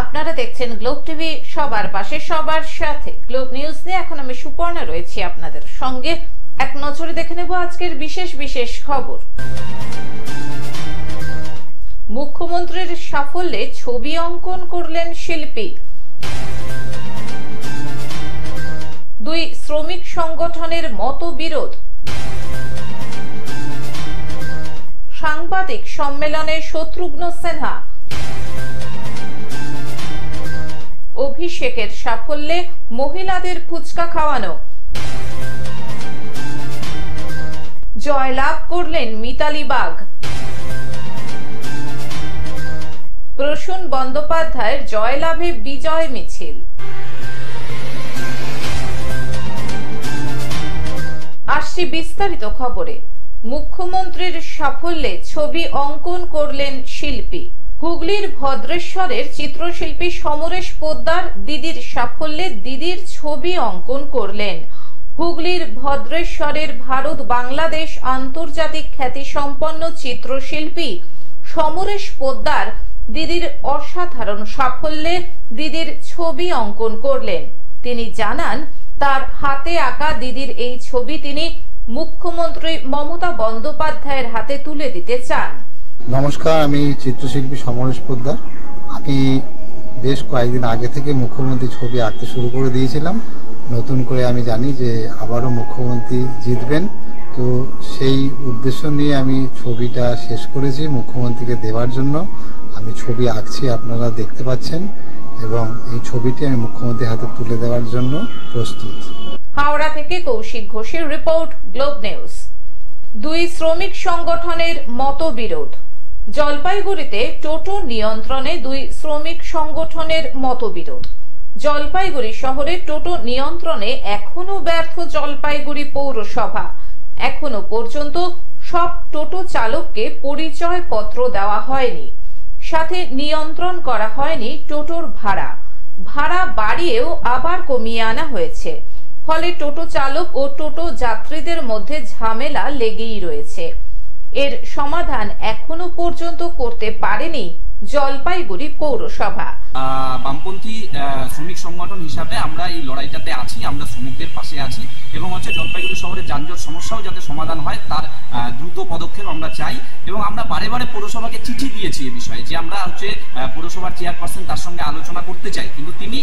আপনারা দেখছেন globe TV, সবার পাশে সবার সাথে। গ্লোব নিউজ নিয়ে এখন আমি সুপর্ণা রয়েছি আপনাদের সঙ্গে। এক নজরে দেখে নেব আজকের বিশেষ বিশেষ খবর। মুখ্যমন্ত্রীর সাফল্যে ছবি অঙ্কন করলেন শিল্পী। দুই শ্রমিক সংগঠনের মতবিরোধ। সাংবাদিক সম্মেলনে শত্রুঘ্ন সিনহা। অভিষেকের সাফল্যে মহিলাদের ফুচকা খাওয়ানো। জয়লাভ করলেন মিতালি বাগ। প্রসূন বন্দ্যোপাধ্যায়ের জয়লাভে বিজয় মিছিল। আসছি বিস্তারিত খবরে। মুখ্যমন্ত্রীর সাফল্যে ছবি অঙ্কন করলেন শিল্পী। হুগলির ভদ্রেশ্বরের চিত্রশিল্পী সমরেশ পোদ্দার দিদির সাফল্যে দিদির ছবি অঙ্কন করলেন। হুগলির ভদ্রেশ্বরের ভারত বাংলাদেশ আন্তর্জাতিক খ্যাতিসম্পন্ন চিত্রশিল্পী সমরেশ পোদ্দার দিদির অসাধারণ সাফল্যে দিদির ছবি অঙ্কন করলেন। তিনি জানান, তার হাতে আঁকা দিদির এই ছবি তিনি মুখ্যমন্ত্রী মমতা বন্দ্যোপাধ্যায়ের হাতে তুলে দিতে চান। নমস্কার, আমি চিত্রশিল্পী সমরেশ পোদ্দার। আমি বেশ কয়েকদিন আগে থেকে মুখ্যমন্ত্রী ছবি আঁকতে শুরু করে দিয়েছিলাম। নতুন করে আমি জানি যে আবারও মুখ্যমন্ত্রী জিতবেন, তো সেই উদ্দেশ্য নিয়ে আমি ছবিটা শেষ করেছি মুখ্যমন্ত্রীকে দেওয়ার জন্য। আমি ছবি আঁকছি, আপনারা দেখতে পাচ্ছেন, এবং এই ছবিটি আমি মুখ্যমন্ত্রীর হাতে তুলে দেওয়ার জন্য প্রস্তুত। হাওড়া থেকে কৌশিক ঘোষের রিপোর্ট, গ্লোব নিউজ। দুই শ্রমিক সংগঠনের মতবিরোধ। জলপাইগুড়িতে টোটো নিয়ন্ত্রণে দুই শ্রমিক সংগঠনের মতবিরোধ। জলপাইগুড়ি শহরে টোটো নিয়ন্ত্রণে এখনো ব্যর্থ জলপাইগুড়ি পৌরসভা। এখনো পর্যন্ত সব টোটো চালককে পরিচয় পত্র দেওয়া হয়নি, সাথে নিয়ন্ত্রণ করা হয়নি টোটোর ভাড়া। ভাড়া বাড়িয়েও আবার কমিয়ে আনা হয়েছে, ফলে টোটো চালক ও টোটো যাত্রীদের মধ্যে ঝামেলা লেগেই রয়েছে। এর সমাধান এখনো পর্যন্ত করতে পারেনি জলপাইগুড়ি পৌরসভা। বামপন্থী শ্রমিক সংগঠন হিসাবে আমরা এই লড়াইটাতে আছি, আমরা শ্রমিকদের পাশে আছি, এবং জলপাইগুড়ি শহরের যানজট সমস্যাও যাতে সমাধান হয় তার দ্রুত পদক্ষেপ আমরা চাই। এবং আমরা বারে বারে পৌরসভাকে চিঠি দিয়েছি এ বিষয়ে, যে আমরা পৌরসভার চেয়ারপারসন তার সঙ্গে আলোচনা করতে চাই, কিন্তু তিনি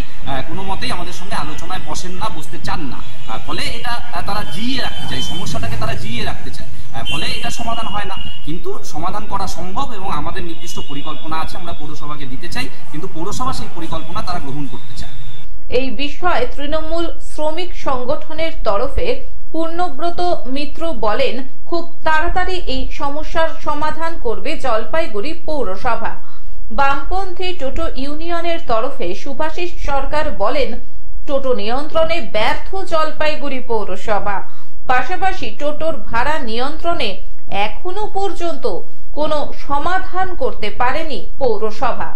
কোনো মতেই আমাদের সঙ্গে আলোচনায় বসেন না, বসতে চান না। ফলে এটা তারা জিইয়ে রাখতে চায়, সমস্যাটাকে তারা জিইয়ে রাখতে চায়, ফলে এটা সমাধান হয় না। কিন্তু সমাধান করা সম্ভব এবং আমাদের নির্দিষ্ট পরিকল্পনা আছে, আমরা পৌরসভাকে দিতে চাই, কিন্তু পৌরসভা সেই পরিকল্পনা তারা গ্রহণ করতে চায়। এই বিষয়ে তৃণমূল শ্রমিক সংগঠনের তরফে পূর্ণব্রত মিত্র বলেন, খুব তাড়াতাড়ি এই সমস্যার সমাধান করবে জলপাইগুড়ি পৌরসভা। বামপন্থী টোটো ইউনিয়নের তরফে শুভাশিস সরকার বলেন, টোটো নিয়ন্ত্রণে ব্যর্থ জলপাইগুড়ি পৌরসভা। পাশাপাশি টোটোর ভাড়া নিয়ন্ত্রণে এখনো পর্যন্ত কোনো সমাধান করতে পারেনি পৌরসভা।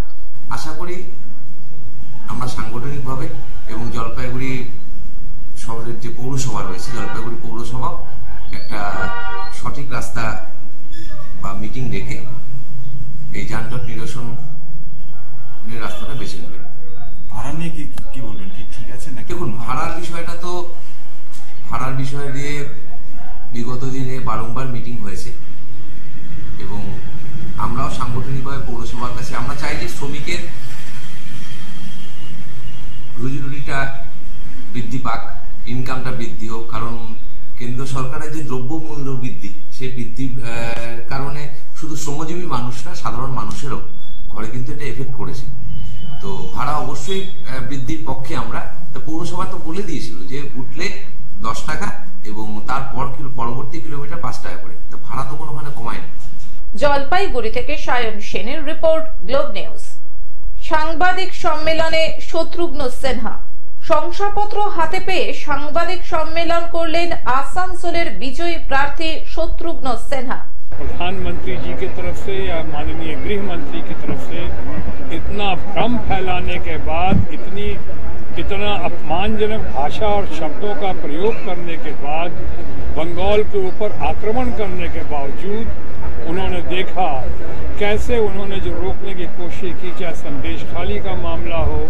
আশা করি আমরা সাংগঠনিকভাবে এবং জলপাইগুড়ি শহরের যে পৌরসভা রয়েছে, জলপাইগুড়ি পৌরসভা একটা সঠিক রাস্তা বা মিটিং ডেকে এই যানজট নিরসনের রাস্তাটা বেছে নেবে। ভাড়া নিয়ে কি বলবেন, ঠিক আছে না? দেখুন, ভাড়ার বিষয় নিয়ে বিগত দিনে বারংবার মিটিং হয়েছে, এবং আমরাও সাংগঠনিকভাবে পৌরসভার কাছে আমরা চাই যে শ্রমিকের রুজি রুটিটা বৃদ্ধি পাক, ইনকামটা বৃদ্ধি হোক। কারণ কেন্দ্র সরকারের যে দ্রব্যমূল্য বৃদ্ধি, সেই বৃদ্ধির কারণে শুধু শ্রমজীবী মানুষ না, সাধারণ মানুষেরও ঘরে কিন্তু এটা এফেক্ট করেছে। তো ভাড়া অবশ্যই বৃদ্ধির পক্ষে আমরা। তো পৌরসভা তো বলে দিয়েছিল যে উঠলে 10 টাকা এবং তারপর পরবর্তী কিলোমিটার 5 টাকা করে, তো ভাড়া তো কোনোখানে কমায় না। জলপাইগুড়ি থেকে সায়ন সেনের রিপোর্ট, গ্লোব নিউজ। সাংবাদিক সম্মেলনে শত্রুঘ্ন সিনহা। শংসাপত্র হাতে পেয়ে সাংবাদিক সম্মেলন করলেন আসানসোলের বিজয়ী প্রার্থী শত্রুঘ্ন সিনহা। प्रधानमंत्री जी की तरफ से या माननीय गृह मंत्री की तरफ से इतना भ्रम फैलाने के बाद, इतना अपमानजनक भाषा और शब्दों का प्रयोग करने के बाद, बंगाल के ऊपर आक्रमण करने के बावजूद उन्होंने देखा कैसे उन्होंने जो रोकने की कोशिश की, चाहे संदेश खाली का मामला हो,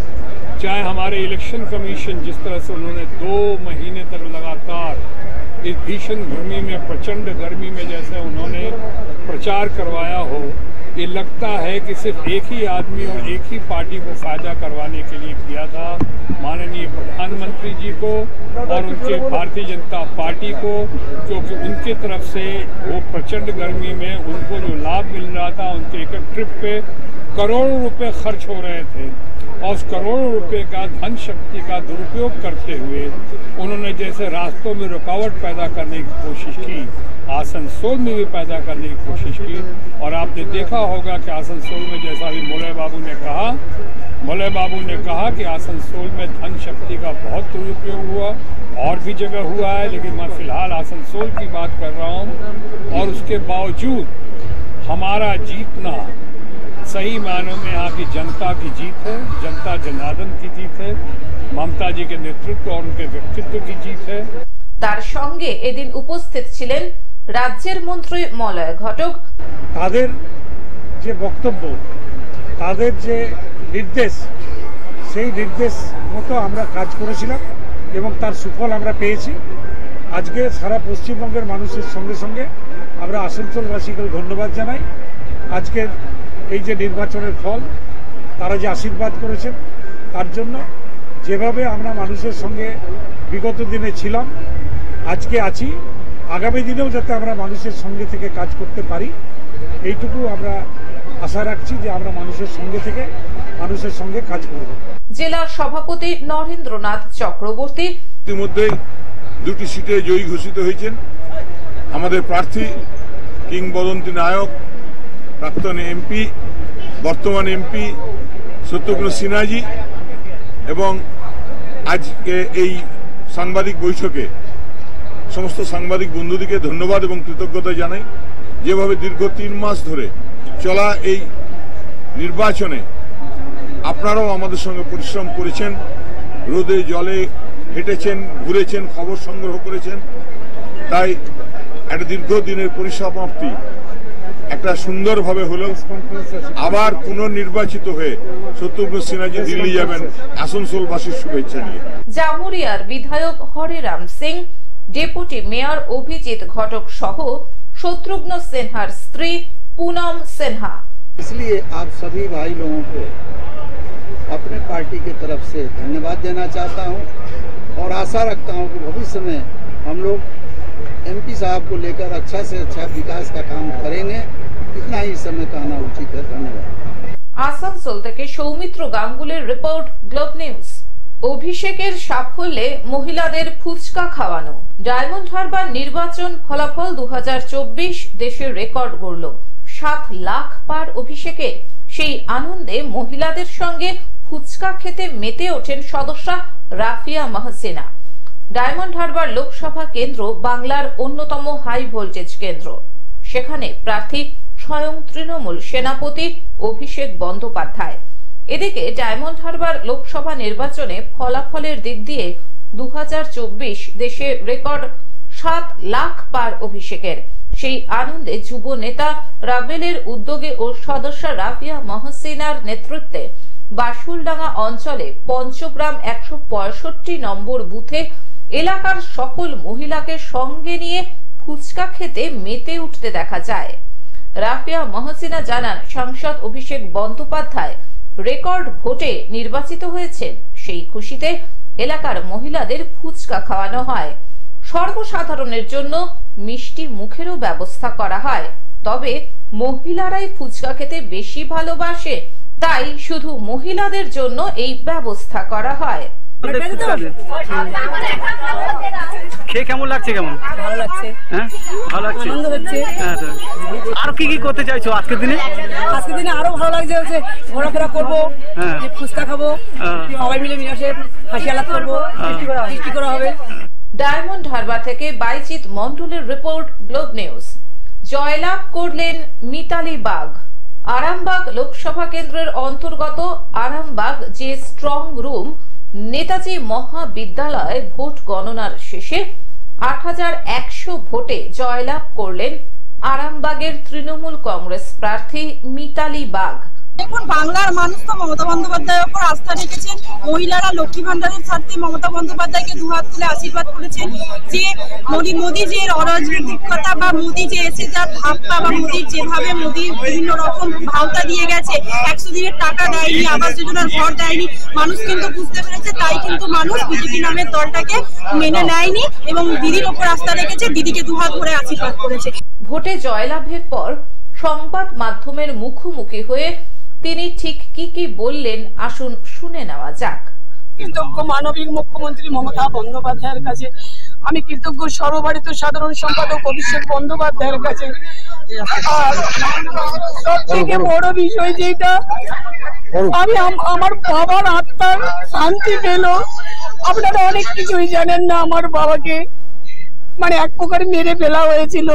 चाहे हमारे इलेक्शन कमीशन जिस तरह से उन्होंने 2 महीने तक लगातार इस भीषण गर्मी में, प्रचंड गर्मी में जैसे उन्होंने प्रचार करवाया हो, ये लगता है कि सिर्फ एक ही आदमी और एक ही पार्टी को फायदा करवाने के लिए किया था, माननीय प्रधानमंत्री जी को और उनके भारतीय जनता पार्टी को, क्योंकि उनकी तरफ से वो प्रचंड गर्मी में उनको जो लाभ मिल रहा था, उनके एक ट्रिप पे करोड़ों रुपए खर्च हो रहे थे और उस करोड़ों रुपए का धन शक्ति का दुरुपयोग करते हुए उन्होंने जैसे रास्तों में रुकावट पैदा करने की कोशिश की, आसनसोल में भी पैदा करने की कोशिश की। और आपने देखा होगा कि आसनसोल में जैसा भी मोले बाबू ने कहा कि आसनसोल में धन शक्ति का बहुत दुरुपयोग हुआ, और भी जगह हुआ है, लेकिन मैं फिलहाल आसनसोल की बात कर रहा हूँ। और उसके बावजूद हमारा जीतना सही मायनों में यहाँ की जनता की जीत है, जनता जनार्दन की जीत है, ममता जी के नेतृत्व और उनके व्यक्तित्व की जीत है। তার সঙ্গে এদিন উপস্থিত ছিলেন রাজ্যের মন্ত্রী মলয় ঘটক। তাদের যে বক্তব্য, তাদের যে নির্দেশ, সেই নির্দেশ মতো আমরা কাজ করেছিলাম এবং তার সুফল আমরা পেয়েছি। আজকে সারা পশ্চিমবঙ্গের মানুষের সঙ্গে সঙ্গে আমরা আসানসোলবাসীকে ধন্যবাদ জানাই। আজকের এই যে নির্বাচনের ফল, তারা যে আশীর্বাদ করেছেন তার জন্য, যেভাবে আমরা মানুষের সঙ্গে বিগত দিনে ছিলাম, আজকে আছি, আগামী দিনেও যাতে আমরা মানুষের সঙ্গে থেকে কাজ করতে পারি, এইটুকু আমরা আশা রাখছি যে আমরা মানুষের সঙ্গে থেকে মানুষের সঙ্গে কাজ করব। জেলা সভাপতি নরেন্দ্রনাথ চক্রবর্তী ইতিমধ্যে 2টি সিটে জয়ী ঘোষিত হয়েছেন আমাদের প্রার্থী কিংবদন্তি নায়ক, প্রাক্তন এমপি, বর্তমান এমপি সত্যঘ্ন সিনহাজি। এবং আজকে এই সাংবাদিক বৈঠকে সমস্ত সাংবাদিক বন্ধুদিকে ধন্যবাদ এবং কৃতজ্ঞতা জানাই, যেভাবে দীর্ঘ 3 মাস ধরে চলা এই নির্বাচনে আপনারাও আমাদের সঙ্গে পরিশ্রম করেছেন, রোদে জলে হেঁটেছেন, ঘুরেছেন, খবর সংগ্রহ করেছেন। তাই একটা দীর্ঘদিনের পরিসমাপ্তি একটা সুন্দরভাবে হলেও আবার পুনর্নির্বাচিত হয়ে শত্রুঘ্ন সিনহাজি দিল্লি যাবেন আসানসোলবাসীর শুভেচ্ছা নিয়ে। জামুরিয়ার বিধায়ক হরিরাম সিং, ডেপুটি মেয়র অভিজিৎ ঘটক সহ শত্রুঘ্ন সিনহার স্ত্রী पूनम सिन्हा। इसलिए आप सभी भाई लोगों को अपने पार्टी की तरफ से धन्यवाद देना चाहता हूं और आशा रखता हूं कि भविष्य में हम लोग एमपी साहब को लेकर अच्छा से अच्छा विकास का काम करेंगे। इतना ही समय कहना उचित है। धन्यवाद। आसानसोल থেকে সৌমিত্র গাঙ্গুলির রিপোর্ট, গ্লোব নিউজ। অভিষেকের সাফল্যে মহিলাদের ফুচকা খাওয়ানো। ডায়মন্ড হারবার নির্বাচন ফলাফল 2024 দেশের রেকর্ড গড়ল। 7 লাখ পার অভিষেকে। সেই আনন্দে মহিলাদের সঙ্গে ফুচকা খেতে মেতে ওঠেন সদস্যা রাফিয়া মাহসিনা। ডায়মন্ড হারবার লোকসভা কেন্দ্র বাংলার অন্যতম হাই ভোল্টেজ কেন্দ্র। সেখানে প্রার্থী স্বয়ং তৃণমূল সেনাপতি অভিষেক বন্দ্যোপাধ্যায়। এদিকে ডায়মন্ড হারবার লোকসভা নির্বাচনে ফলাফলের দিক দিয়ে 2024 দেশে রেকর্ড 7 লাখ পার অভিষেকের। সেই আনন্দে যুব নেতা রাবেলের উদ্যোগে ও সদস্য রাফিয়া মাহসিনার নেতৃত্বে বাসুলডাঙ্গা অঞ্চলে পঞ্চগ্রাম 165 নম্বর বুথে এলাকার সকল মহিলাকে সঙ্গে নিয়ে ফুচকা খেতে মেতে উঠতে দেখা যায়। রাফিয়া মাহসিনা জানান, সাংসদ অভিষেক বন্দ্যোপাধ্যায় রেকর্ড ভোটে নির্বাচিত হয়েছেন। সেই খুশিতে এলাকার মহিলাদের ফুচকা খাওয়ানো হয়। সর্বসাধারণের জন্য মিষ্টি মুখেরও ব্যবস্থা করা হয়। তবে মহিলারাই ফুচকা খেতে বেশি ভালোবাসে, তাই শুধু মহিলাদের জন্য এই ব্যবস্থা করা হয়। খেয়ে কেমন লাগছে? কেমন ভালো লাগছে? হ্যাঁ ভালো লাগছে, আনন্দ হচ্ছে। আর কি কি করতে চাইছো আজকের দিনে? আজকের দিনে আরো ভালো লাগছে, হচ্ছে ঘোরাফেরা করবো, ফুচকা খাবো, সবাই মিলে মিশে হাসি আলাপ করবো, মিষ্টি করা হবে। ডায়মন্ড হারবার থেকে বাইজিৎ মন্ডলের রিপোর্ট, গ্লোব নিউজ। জয়লাভ করলেন মিতালি বাগ। আরামবাগ লোকসভা কেন্দ্রের অন্তর্গত আরামবাগ যে স্ট্রং রুম নেতাজি মহাবিদ্যালয়ে ভোট গণনার শেষে 8100 ভোটে জয়লাভ করলেন আরামবাগের তৃণমূল কংগ্রেস প্রার্থী মিতালি বাগ। দেখুন, বাংলার মানুষ তো মমতা বন্দ্যোপাধ্যায়ের উপর আস্থা রেখেছেন। মহিলারা লক্ষ্মী ভান্ডারের স্বার্থে মমতা বন্দ্যোপাধ্যায়কে দুহাত তুলে আশীর্বাদ করেছেন। যে মোদী যে অরাজনৈতিকতা বা মোদী যে এসে যার ভাবটা বা মোদীর যেভাবে মোদী বিভিন্ন রকম ভাওতা দিয়ে গেছে, 100 দিনের টাকা দেয়নি, আবাস যোজনার ঘর দেয়নি, মানুষ কিন্তু বুঝতে পেরেছে। তাই কিন্তু মানুষ বিজেপি নামের দলটাকে মেনে নেয়নি এবং দিদির ওপর আস্থা রেখেছে, দিদিকে দুহাত ধরে আশীর্বাদ করেছে। ভোটে জয়লাভের পর সংবাদ মাধ্যমের মুখোমুখি হয়ে তিনি ঠিক কি বললেন, আসুন শুনে নেওয়া যাক। কৃতজ্ঞ মানবিক মুখ্যমন্ত্রী মমতা বন্দ্যোপাধ্যায়ের কাছে, আমি কৃতজ্ঞ সর্বভারতীয় সাধারণ সম্পাদক অভিষেক বন্দ্যোপাধ্যায়ের কাছে। আর সব থেকে বড় বিষয় যেটা, আমি আমার বাবার আত্মার শান্তি পেল। আপনারা অনেক কিছুই জানেন না, আমার বাবাকে মানে এক প্রকার মেরে ফেলা হয়েছিল।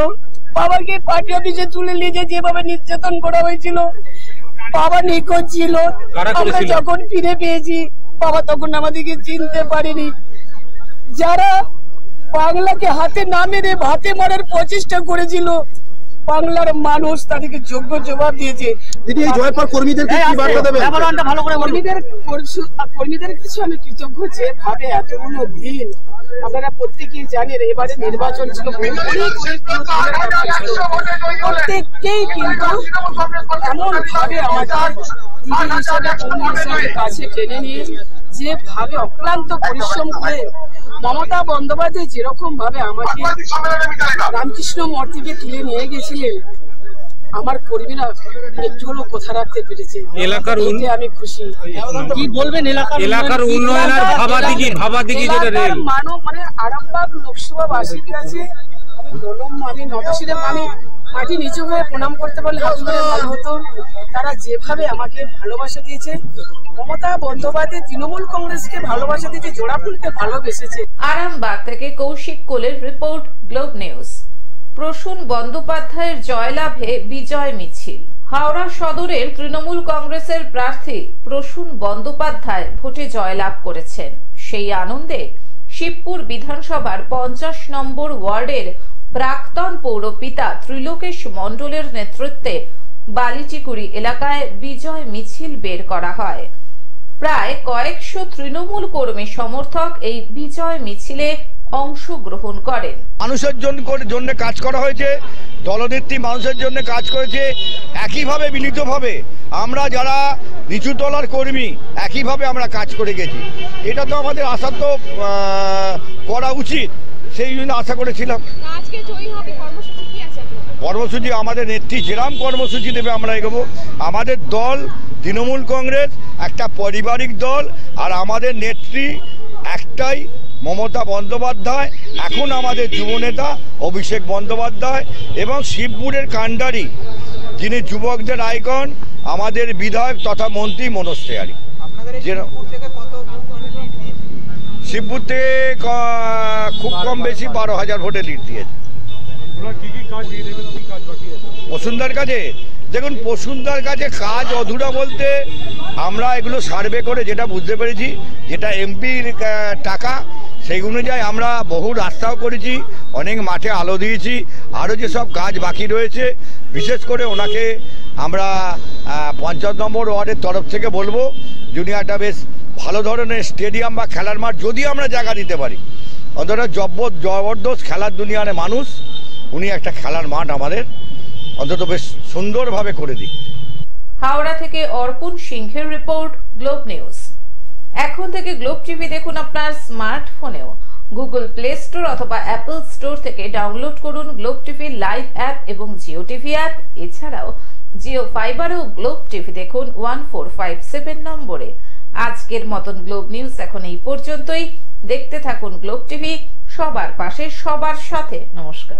বাবাকে পার্টি অফিসে তুলে নিয়ে যেভাবে নির্যাতন করা হয়েছিল, বাবা নিখোঁজ ছিল। আমরা যখন ফিরে পেয়েছি, বাবা তখন আমাদেরকে চিনতে পারেনি। যারা বাংলাকে হাতে না মেরে ভাতে মারার প্রচেষ্টা করেছিল, বাংলার মানুষ তাদেরকে যোগ্য জবাব দিয়েছে। দিদি, এই জয়ের পর কর্মীদেরকে কি বার্তা দেবেন? ভালো করে কর্মীদের কাছে আমি কৃতজ্ঞ, যেভাবে এতগুলো দিন আপনারা প্রত্যেকেই জানেন এবারে নির্বাচন ছিল, প্রত্যেককেই কিন্তু এমন ভাবে আমাদের কাছে টেনে নিয়ে যেভাবে অক্লান্ত পরিশ্রম করে মমতা বন্দ্যোপাধ্যায় যেরকম ভাবে আমাকে রামকৃষ্ণ মঠ থেকে তুলে নিয়ে গেছিলেন, আমার কর্মীরা একটু হলেও কথা রাখতে পেরেছে। এলাকার আমি খুশি। কি বলবেন এলাকার উন্নয়ন আর ভাবাদিঘি যেটা রেল মানে আরামবাগ লোকসভাবাসীর কাছে আমি নতশিরে আমি মাটি নিচু হয়ে প্রণাম করতে পারলে হাত ধরে ভালো হতো। তারা যেভাবে আমাকে ভালোবাসা দিয়েছে, মমতা বন্দ্যোপাধ্যায় তৃণমূল কংগ্রেসকে ভালোবাসা দিয়েছে, জোড়াফুলকে ভালোবেসেছে। আরামবাগ থেকে কৌশিক কোলের রিপোর্ট, গ্লোব নিউজ। প্রসূন বন্দ্যোপাধ্যায়ের জয়লাভে বিজয় মিছিল। হাওড়া সদরের তৃণমূল কংগ্রেসের প্রার্থী প্রসূন বন্দ্যোপাধ্যায় ভোটে জয়লাভ করেছেন। সেই আনন্দে শিবপুর বিধানসভার 50 নম্বর ওয়ার্ডের প্রাক্তন পৌরপিতা ত্রিলোকেশ মণ্ডলের নেতৃত্বে বালিচিকুড়ি এলাকায় বিজয় মিছিল বের করা হয়। প্রায় কয়েকশো তৃণমূল কর্মী সমর্থক এই বিজয় মিছিলে অংশগ্রহণ করেন। মানুষের জন্য কাজ করা হয়েছে, দলনেত্রী মানুষের জন্য কাজ করেছে। একইভাবে মিলিতভাবে আমরা যারা নিচু তলার কর্মী একইভাবে আমরা কাজ করে গেছি। এটা তো আমাদের আশা তো করা উচিত, সেই জন্য আশা করেছিলাম। কর্মসূচি আমাদের নেত্রী যেরাম কর্মসূচি দেবে আমরা এগোবো। আমাদের দল তৃণমূল কংগ্রেস একটা পারিবারিক দল, আর আমাদের নেত্রী একটাই, মমতা বন্দ্যোপাধ্যায়। এখন আমাদের যুবনেতা অভিষেক বন্দ্যোপাধ্যায় এবং শিবপুরের কাণ্ডারি যিনি যুবকদের আইকন, আমাদের বিধায়ক তথা মন্ত্রী মনোজ তেওয়ারি। শিবপুর থেকে খুব কম বেশি 12,000 ভোটে লিড দিয়েছে। বসুন্ধার কাজে দেখুন, বসুন্ধার কাছে কাজ অধুরা বলতে আমরা এগুলো সার্ভে করে যেটা বুঝতে পেরেছি, যেটা এমপির টাকা, সেই অনুযায়ী আমরা বহু রাস্তাও করেছি, অনেক মাঠে আলো দিয়েছি। আরও যেসব কাজ বাকি রয়েছে, বিশেষ করে ওনাকে আমরা 50 নম্বর ওয়ার্ডের তরফ থেকে বলবো, জুনিয়রটা বেশ ভালো ধরনের স্টেডিয়াম বা খেলার মাঠ যদি আমরা জায়গা দিতে পারি, অন্তত জবরদস্ত খেলার দুনিয়ার মানুষ, উনি একটা খেলার মাঠ আমাদের অন্তত বেশ সুন্দরভাবে করে দিই। হাওড়া থেকে অর্পণ সিংহের রিপোর্ট, গ্লোব নিউজ। এখন থেকে গ্লোব টিভি দেখুন আপনার স্মার্টফোনেও। গুগল প্লে স্টোর অথবা অ্যাপল স্টোর থেকে ডাউনলোড করুন গ্লোব টিভি লাইভ অ্যাপ এবং জিও টিভি অ্যাপ। এছাড়াও জিও ফাইবারেও গ্লোব টিভি দেখুন 1457 নম্বরে। আজকের মতন গ্লোব নিউজ এখন এই পর্যন্তই। দেখতে থাকুন গ্লোব টিভি, সবার পাশে সবার সাথে। নমস্কার।